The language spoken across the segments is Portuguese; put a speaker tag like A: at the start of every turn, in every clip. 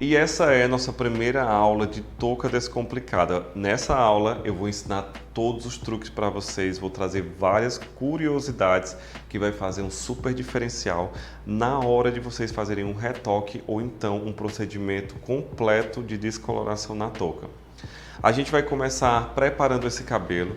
A: E essa é a nossa primeira aula de touca descomplicada. Nessa aula eu vou ensinar todos os truques para vocês, vou trazer várias curiosidades que vai fazer um super diferencial na hora de vocês fazerem um retoque ou então um procedimento completo de descoloração na touca. A gente vai começar preparando esse cabelo.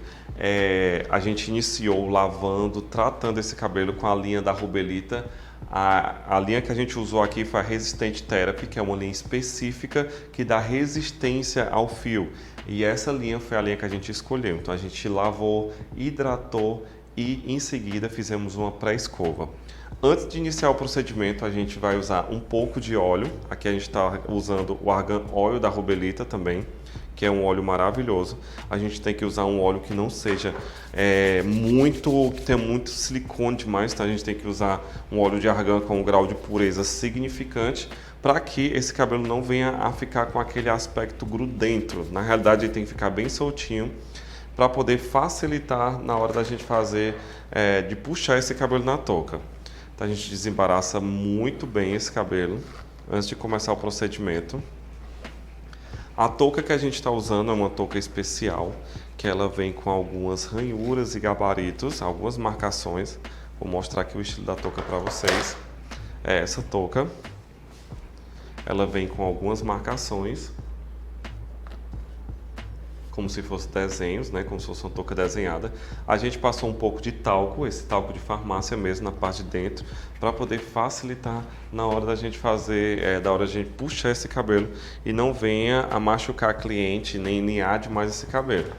A: A gente iniciou lavando, tratando esse cabelo com a linha da Rubelita. A linha que a gente usou aqui foi a Resistente Therapy, que é uma linha específica que dá resistência ao fio. E essa linha foi a linha que a gente escolheu. Então a gente lavou, hidratou e em seguida fizemos uma pré-escova. Antes de iniciar o procedimento, a gente vai usar um pouco de óleo. Aqui a gente está usando o Argan Oil da Rubelita também, que é um óleo maravilhoso. A gente tem que usar um óleo que não seja que tenha muito silicone demais, tá? A gente tem que usar um óleo de argan com um grau de pureza significante para que esse cabelo não venha a ficar com aquele aspecto grudento. Na realidade, ele tem que ficar bem soltinho para poder facilitar na hora da gente fazer, de puxar esse cabelo na touca. Então a gente desembaraça muito bem esse cabelo antes de começar o procedimento. A touca que a gente está usando é uma touca especial, que ela vem com algumas ranhuras e gabaritos, algumas marcações. Vou mostrar aqui o estilo da touca para vocês. É essa touca. Ela vem com algumas marcações, como se fosse desenhos, né? Como se fosse uma touca desenhada. A gente passou um pouco de talco, esse talco de farmácia mesmo, na parte de dentro, para poder facilitar na hora da gente fazer, da hora da gente puxar esse cabelo e não venha a machucar a cliente, nem ninhar demais esse cabelo.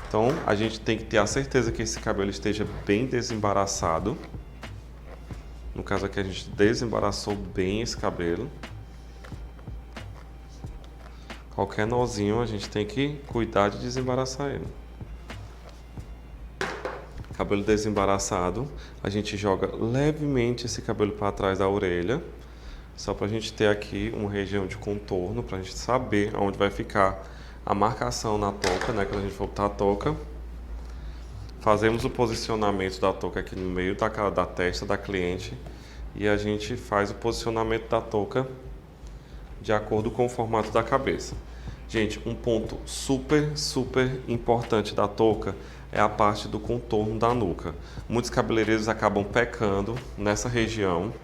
A: Então, a gente tem que ter a certeza que esse cabelo esteja bem desembaraçado. No caso aqui, a gente desembaraçou bem esse cabelo. Qualquer nozinho a gente tem que cuidar de desembaraçar ele. Cabelo desembaraçado, a gente joga levemente esse cabelo para trás da orelha, só para a gente ter aqui uma região de contorno, para a gente saber onde vai ficar a marcação na touca, né? Quando a gente for botar a touca, fazemos o posicionamento da touca aqui no meio da testa da cliente e a gente faz o posicionamento da touca de acordo com o formato da cabeça. Gente, um ponto super importante da touca é a parte do contorno da nuca. Muitos cabeleireiros acabam pecando nessa região,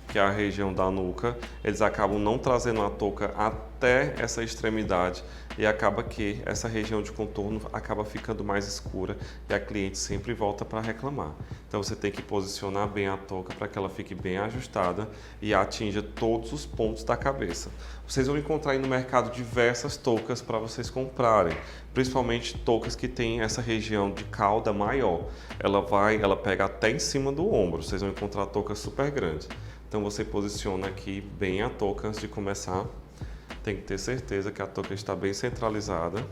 A: que é a região da nuca. Eles acabam não trazendo a touca até essa extremidade e acaba que essa região de contorno acaba ficando mais escura e a cliente sempre volta para reclamar. Então você tem que posicionar bem a touca para que ela fique bem ajustada e atinja todos os pontos da cabeça. Vocês vão encontrar aí no mercado diversas toucas para vocês comprarem, principalmente toucas que têm essa região de cauda maior. Ela pega até em cima do ombro. Vocês vão encontrar toucas super grandes. Então você posiciona aqui bem a touca antes de começar. Tem que ter certeza que a touca está bem centralizada.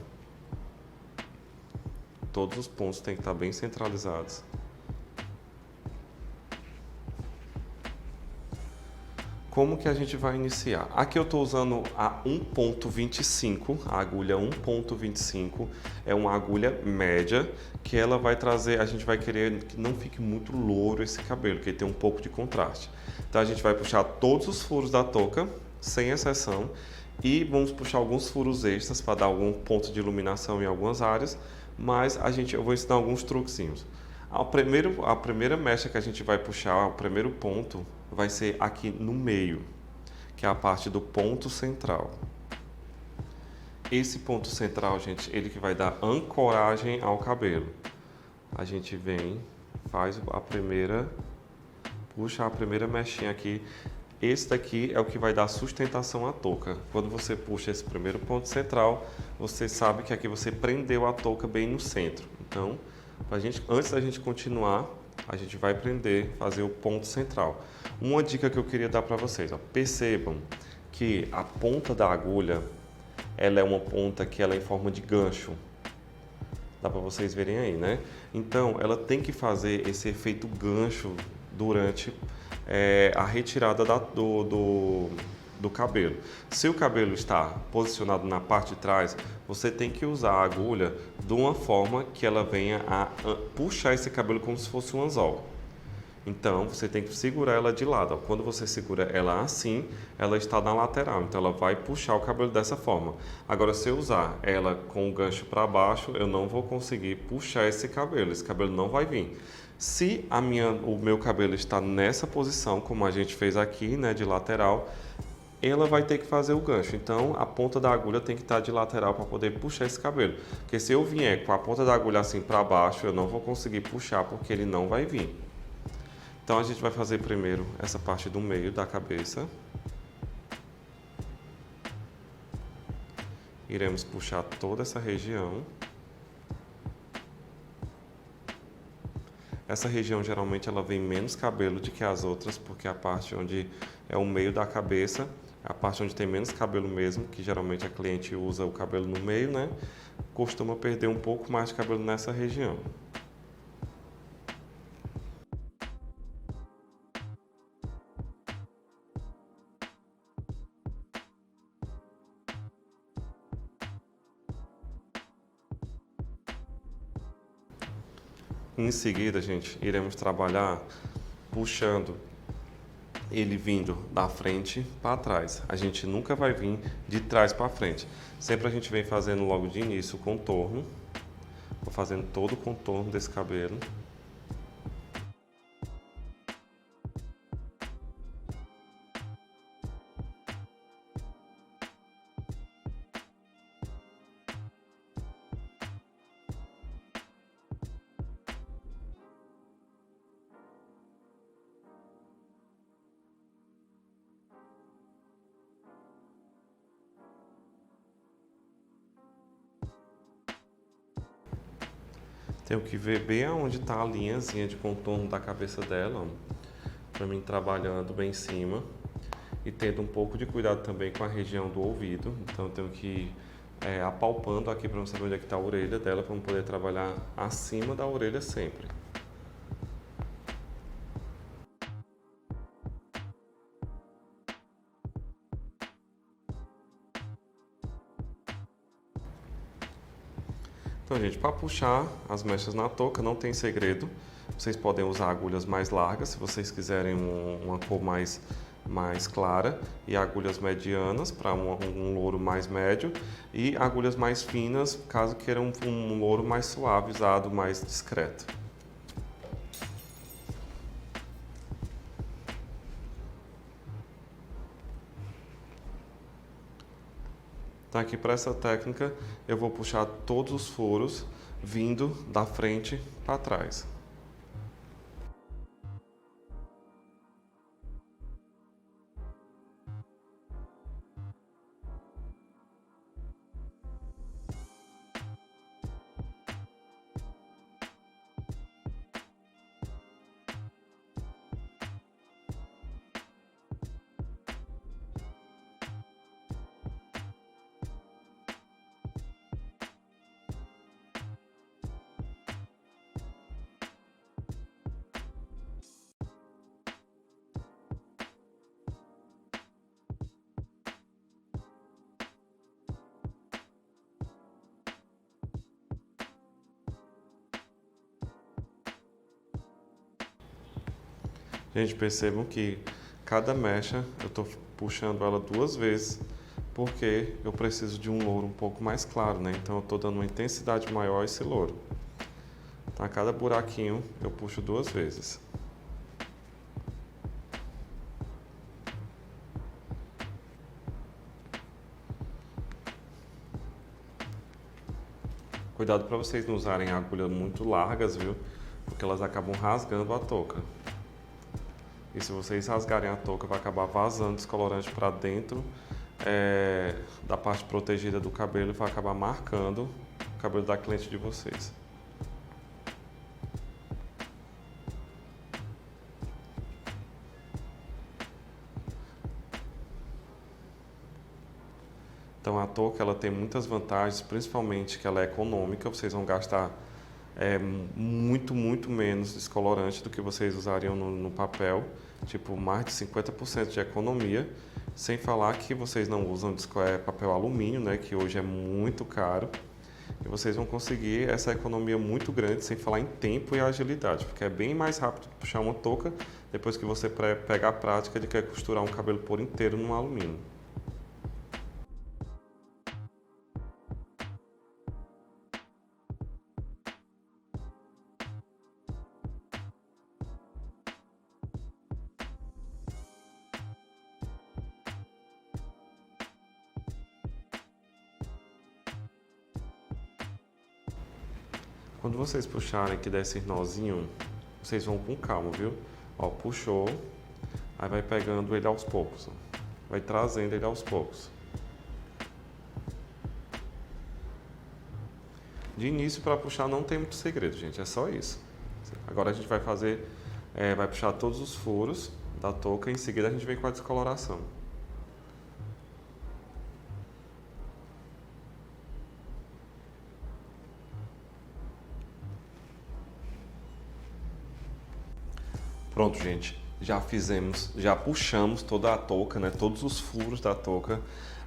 A: Todos os pontos têm que estar bem centralizados. Como que a gente vai iniciar? Aqui eu estou usando a 1.25, a agulha 1.25, é uma agulha média, que ela vai trazer, a gente vai querer que não fique muito louro esse cabelo, que ele tem um pouco de contraste. Então a gente vai puxar todos os furos da touca, sem exceção, e vamos puxar alguns furos extras para dar algum ponto de iluminação em algumas áreas, mas eu vou ensinar alguns truquezinhos. A primeira mecha que a gente vai puxar, o primeiro ponto, vai ser aqui no meio, que é a parte do ponto central. Esse ponto central, gente, ele que vai dar ancoragem ao cabelo. A gente vem, puxa a primeira mechinha aqui. Esse daqui é o que vai dar sustentação à touca. Quando você puxa esse primeiro ponto central, você sabe que aqui você prendeu a touca bem no centro. Então, antes da gente continuar, a gente vai fazer o ponto central. Uma dica que eu queria dar para vocês, ó, percebam que a ponta da agulha, ela é uma ponta que ela é em forma de gancho. Dá para vocês verem aí, né? Então, ela tem que fazer esse efeito gancho durante a retirada do cabelo. Se o cabelo está posicionado na parte de trás, você tem que usar a agulha de uma forma que ela venha a puxar esse cabelo como se fosse um anzol. Então você tem que segurar ela de lado. Ó. Quando você segura ela assim, ela está na lateral, então ela vai puxar o cabelo dessa forma. Agora, se eu usar ela com o gancho para baixo, eu não vou conseguir puxar esse cabelo não vai vir. Se o meu cabelo está nessa posição, como a gente fez aqui, né, de lateral, ela vai ter que fazer o gancho. Então, a ponta da agulha tem que estar de lateral para poder puxar esse cabelo. Porque se eu vier com a ponta da agulha assim para baixo, eu não vou conseguir puxar porque ele não vai vir. Então, a gente vai fazer primeiro essa parte do meio da cabeça. Iremos puxar toda essa região. Essa região geralmente ela vem menos cabelo do que as outras, porque a parte onde é o meio da cabeça, a parte onde tem menos cabelo mesmo, que geralmente a cliente usa o cabelo no meio, né? Costuma perder um pouco mais de cabelo nessa região. Em seguida, gente, iremos trabalhar puxando ele vindo da frente para trás. A gente nunca vai vir de trás para frente. Sempre a gente vem fazendo logo de início o contorno. Vou fazendo todo o contorno desse cabelo. Tenho que ver bem aonde está a linhazinha de contorno da cabeça dela, para mim trabalhando bem em cima e tendo um pouco de cuidado também com a região do ouvido. Então eu tenho que ir apalpando aqui para saber onde é que está a orelha dela, para poder trabalhar acima da orelha sempre. Então, gente, para puxar as mechas na touca não tem segredo. Vocês podem usar agulhas mais largas, se vocês quiserem uma cor mais clara, e agulhas medianas para um louro mais médio, e agulhas mais finas, caso queiram um louro mais suavizado, mais discreto. Então aqui para essa técnica eu vou puxar todos os furos vindo da frente para trás. Gente, percebam que cada mecha eu estou puxando ela 2 vezes, porque eu preciso de um louro um pouco mais claro, né? Então eu estou dando uma intensidade maior a esse louro. Então a cada buraquinho eu puxo 2 vezes. Cuidado para vocês não usarem agulhas muito largas, viu? Porque elas acabam rasgando a touca. E se vocês rasgarem a touca, vai acabar vazando descolorante para dentro da parte protegida do cabelo e vai acabar marcando o cabelo da cliente de vocês. Então a touca ela tem muitas vantagens, principalmente que ela é econômica, vocês vão gastar muito menos descolorante do que vocês usariam no papel, tipo mais de 50% de economia, sem falar que vocês não usam papel alumínio, né, que hoje é muito caro. e vocês vão conseguir essa economia muito grande, sem falar em tempo e agilidade, porque é bem mais rápido puxar uma touca depois que você pega a prática de que é costurar um cabelo por inteiro no alumínio. Quando vocês puxarem que der esse nozinho, vocês vão com calma, viu? Ó, puxou, aí vai pegando ele aos poucos, ó. Vai trazendo ele aos poucos. De início, para puxar não tem muito segredo, gente, é só isso. Agora a gente vai fazer, vai puxar todos os furos da touca e em seguida a gente vem com a descoloração. Pronto, gente, já puxamos toda a touca, né, todos os furos da touca.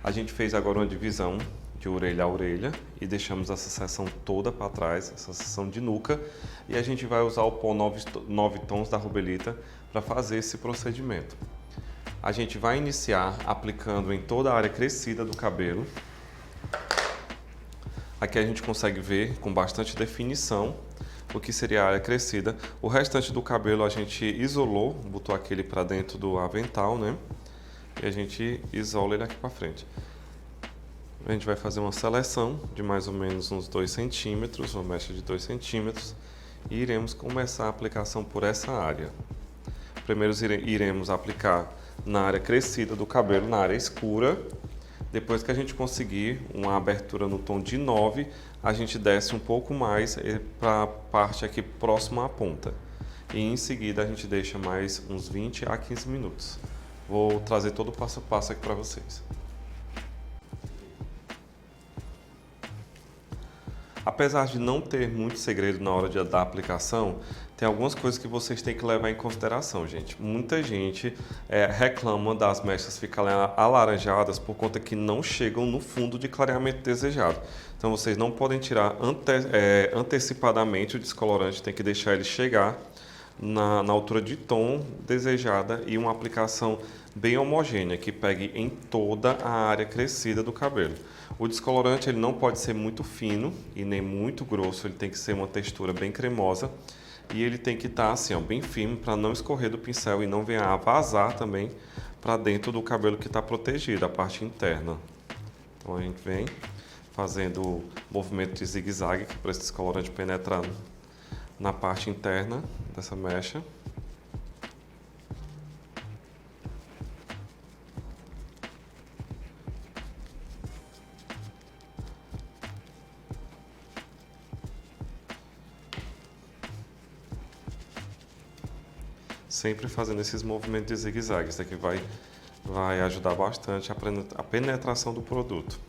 A: A gente fez agora uma divisão de orelha a orelha e deixamos essa seção toda para trás, essa seção de nuca, e a gente vai usar o pó 9 tons da Rubelita para fazer esse procedimento. A gente vai iniciar aplicando em toda a área crescida do cabelo. Aqui a gente consegue ver com bastante definição o que seria a área crescida. O restante do cabelo a gente isolou, botou aquele para dentro do avental, né? E a gente isola ele aqui para frente. A gente vai fazer uma seleção de mais ou menos uns 2 centímetros, uma mecha de 2 centímetros, e iremos começar a aplicação por essa área. Primeiro iremos aplicar na área crescida do cabelo, na área escura. Depois que a gente conseguir uma abertura no tom de 9, a gente desce um pouco mais para a parte aqui próxima à ponta. E em seguida a gente deixa mais uns 20 a 15 minutos. Vou trazer todo o passo a passo aqui para vocês. Apesar de não ter muito segredo na hora da aplicação, tem algumas coisas que vocês têm que levar em consideração, gente. Muita gente reclama das mechas ficarem alaranjadas por conta que não chegam no fundo de clareamento desejado. Então vocês não podem tirar antecipadamente o descolorante, tem que deixar ele chegar na altura de tom desejada e uma aplicação bem homogênea, que pegue em toda a área crescida do cabelo. O descolorante ele não pode ser muito fino e nem muito grosso, ele tem que ser uma textura bem cremosa e ele tem que estar assim, ó, bem firme para não escorrer do pincel e não venha a vazar também para dentro do cabelo que está protegido, a parte interna. Então a gente vem fazendo movimento de zigue-zague para esse descolorante penetrar na parte interna dessa mecha. Sempre fazendo esses movimentos de zigue-zague. Isso aqui vai ajudar bastante a penetração do produto.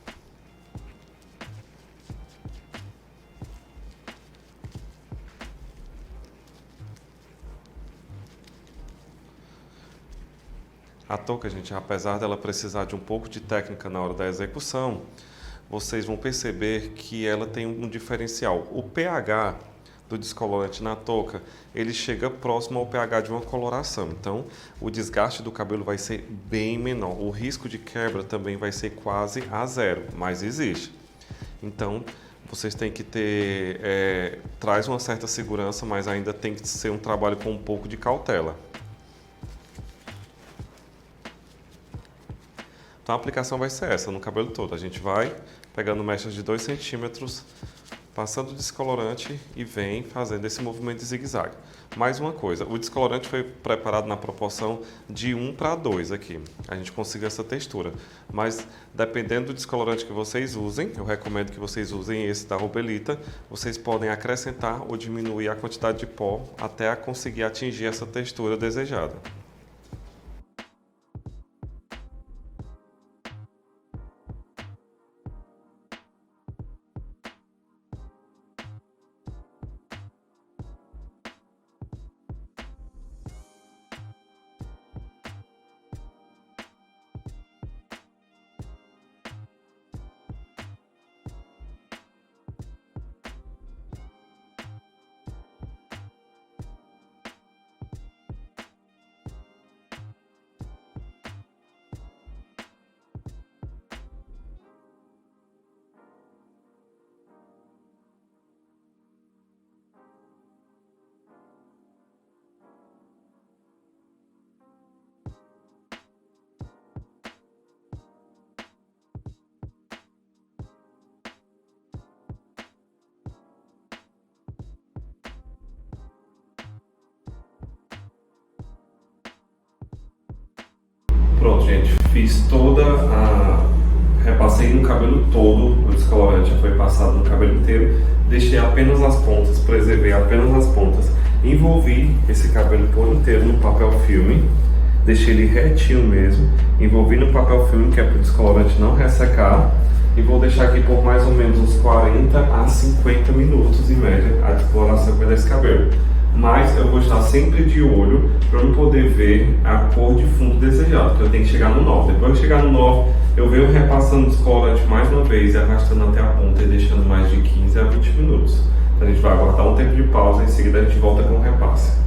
A: A touca, gente, apesar dela precisar de um pouco de técnica na hora da execução, vocês vão perceber que ela tem um diferencial. O pH do descolorante na touca, ele chega próximo ao pH de uma coloração. Então, o desgaste do cabelo vai ser bem menor. O risco de quebra também vai ser quase a zero, mas existe. Então, vocês têm que ter... traz uma certa segurança, mas ainda tem que ser um trabalho com um pouco de cautela. Então a aplicação vai ser essa, no cabelo todo. A gente vai pegando mechas de 2 centímetros, passando o descolorante e vem fazendo esse movimento de zigue-zague. Mais uma coisa, o descolorante foi preparado na proporção de 1 para 2 aqui. A gente conseguiu essa textura. Mas dependendo do descolorante que vocês usem, eu recomendo que vocês usem esse da Rubelita, vocês podem acrescentar ou diminuir a quantidade de pó até conseguir atingir essa textura desejada. Pronto, gente, fiz toda a... Repassei no cabelo todo, o descolorante já foi passado no cabelo inteiro, deixei apenas as pontas, preservei apenas as pontas, envolvi esse cabelo por inteiro no papel filme, deixei ele retinho mesmo, envolvi no papel filme, que é para o descolorante não ressecar, e vou deixar aqui por mais ou menos uns 40 a 50 minutos em média a descoloração desse cabelo. Mas eu vou estar sempre de olho para eu poder ver a cor de fundo desejado, porque eu tenho que chegar no 9. Depois de chegar no 9, eu venho repassando o descolorante mais uma vez e arrastando até a ponta e deixando mais de 15 a 20 minutos. Então a gente vai aguardar um tempo de pausa e em seguida a gente volta com o repasse.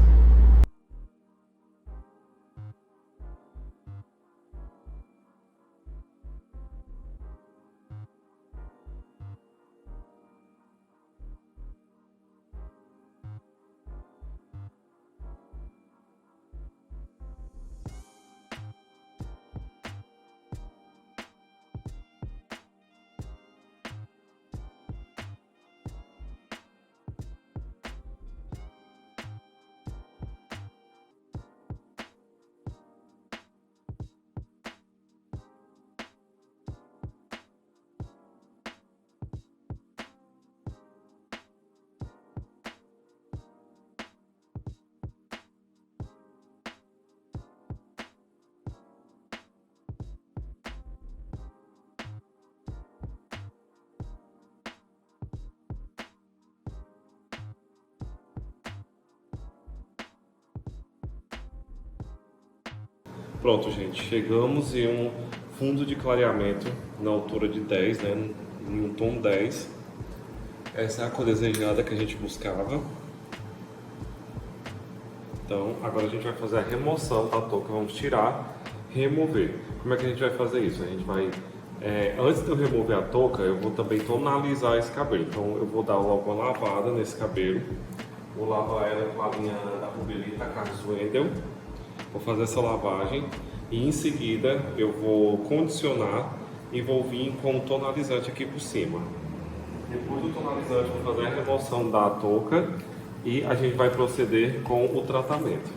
A: Pronto, gente, chegamos em um fundo de clareamento na altura de 10, né, em um tom 10. Essa é a cor desejada que a gente buscava. Então, agora a gente vai fazer a remoção da touca, vamos tirar, remover. Como é que a gente vai fazer isso? A gente vai, antes de eu remover a touca, eu vou também tonalizar esse cabelo. Então, eu vou dar logo uma lavada nesse cabelo. Vou lavar ela com a linha da Rubelita Carlos Wendel. Vou fazer essa lavagem e em seguida eu vou condicionar e vou vir com o tonalizante aqui por cima. Depois do tonalizante, vou fazer a remoção da touca e a gente vai proceder com o tratamento.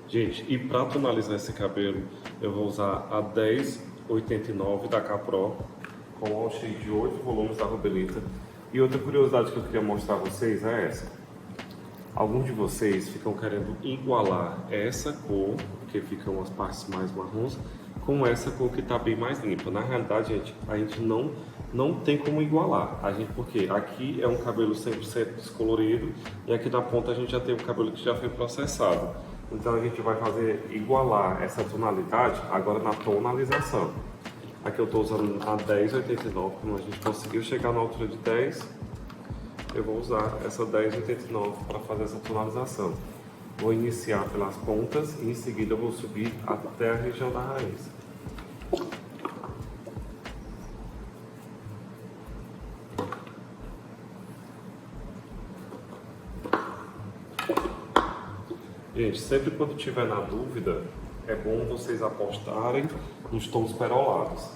A: Gente, e para tonalizar esse cabelo, eu vou usar a 1089 da Capro com o shade de 8 volumes da Rubelita. E outra curiosidade que eu queria mostrar a vocês é essa. Alguns de vocês ficam querendo igualar essa cor, que ficam as partes mais marrons, com essa cor que está bem mais limpa. Na realidade, gente, a gente não tem como igualar. Porque aqui é um cabelo 100% descolorido e aqui na ponta a gente já tem um cabelo que já foi processado. Então a gente vai fazer igualar essa tonalidade agora na tonalização. Aqui eu estou usando a 1089, como a gente conseguiu chegar na altura de 10. Eu vou usar essa 1089 para fazer essa tonalização. Vou iniciar pelas pontas e em seguida eu vou subir até a região da raiz. Gente, sempre quando tiver na dúvida, é bom vocês apostarem nos tons perolados.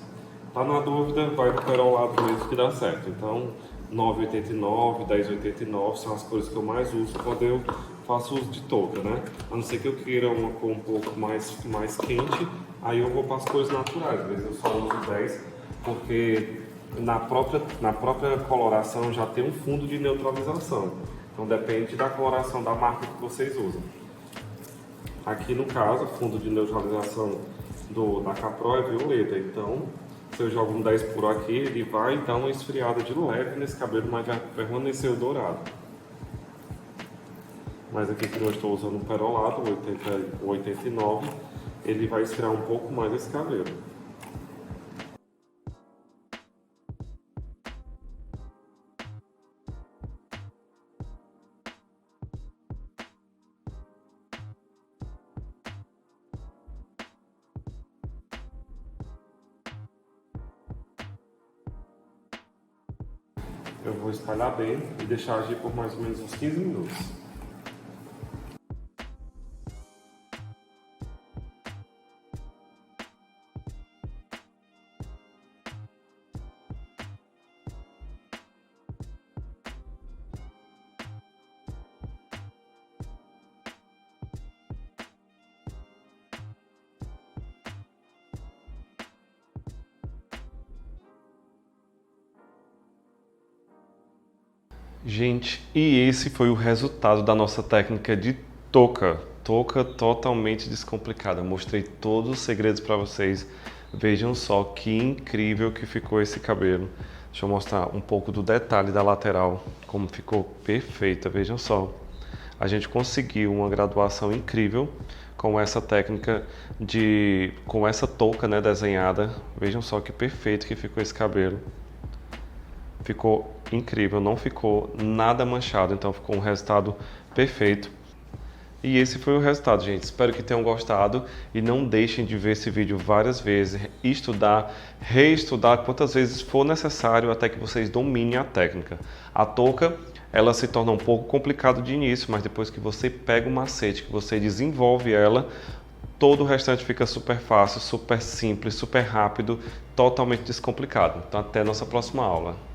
A: Tá na dúvida, vai no perolado mesmo que dá certo. Então, 989, 1089 são as cores que eu mais uso quando eu faço uso de touca, né? A não ser que eu queira uma cor um pouco mais quente, aí eu vou para as cores naturais, mas eu só uso 10 porque na própria coloração já tem um fundo de neutralização. Então depende da coloração da marca que vocês usam. Aqui no caso, o fundo de neutralização da Capro é violeta, então se eu jogo um 10 por aqui, ele vai dar uma esfriada de leve nesse cabelo, mas vai permanecer o dourado. Mas aqui que eu estou usando um perolado, 89, ele vai esfriar um pouco mais esse cabelo. Eu vou espalhar bem e deixar agir por mais ou menos uns 15 minutos. Gente, e esse foi o resultado da nossa técnica de touca. Touca totalmente descomplicada. Mostrei todos os segredos para vocês. Vejam só que incrível que ficou esse cabelo. Deixa eu mostrar um pouco do detalhe da lateral, como ficou perfeita. Vejam só. A gente conseguiu uma graduação incrível com essa técnica com essa touca, né, desenhada. Vejam só que perfeito que ficou esse cabelo. Ficou incrível, não ficou nada manchado, então ficou um resultado perfeito. E esse foi o resultado, gente. Espero que tenham gostado e não deixem de ver esse vídeo várias vezes, estudar, reestudar quantas vezes for necessário até que vocês dominem a técnica. A touca, ela se torna um pouco complicada de início, mas depois que você pega o macete, que você desenvolve ela, todo o restante fica super fácil, super simples, super rápido, totalmente descomplicado. Então até a nossa próxima aula.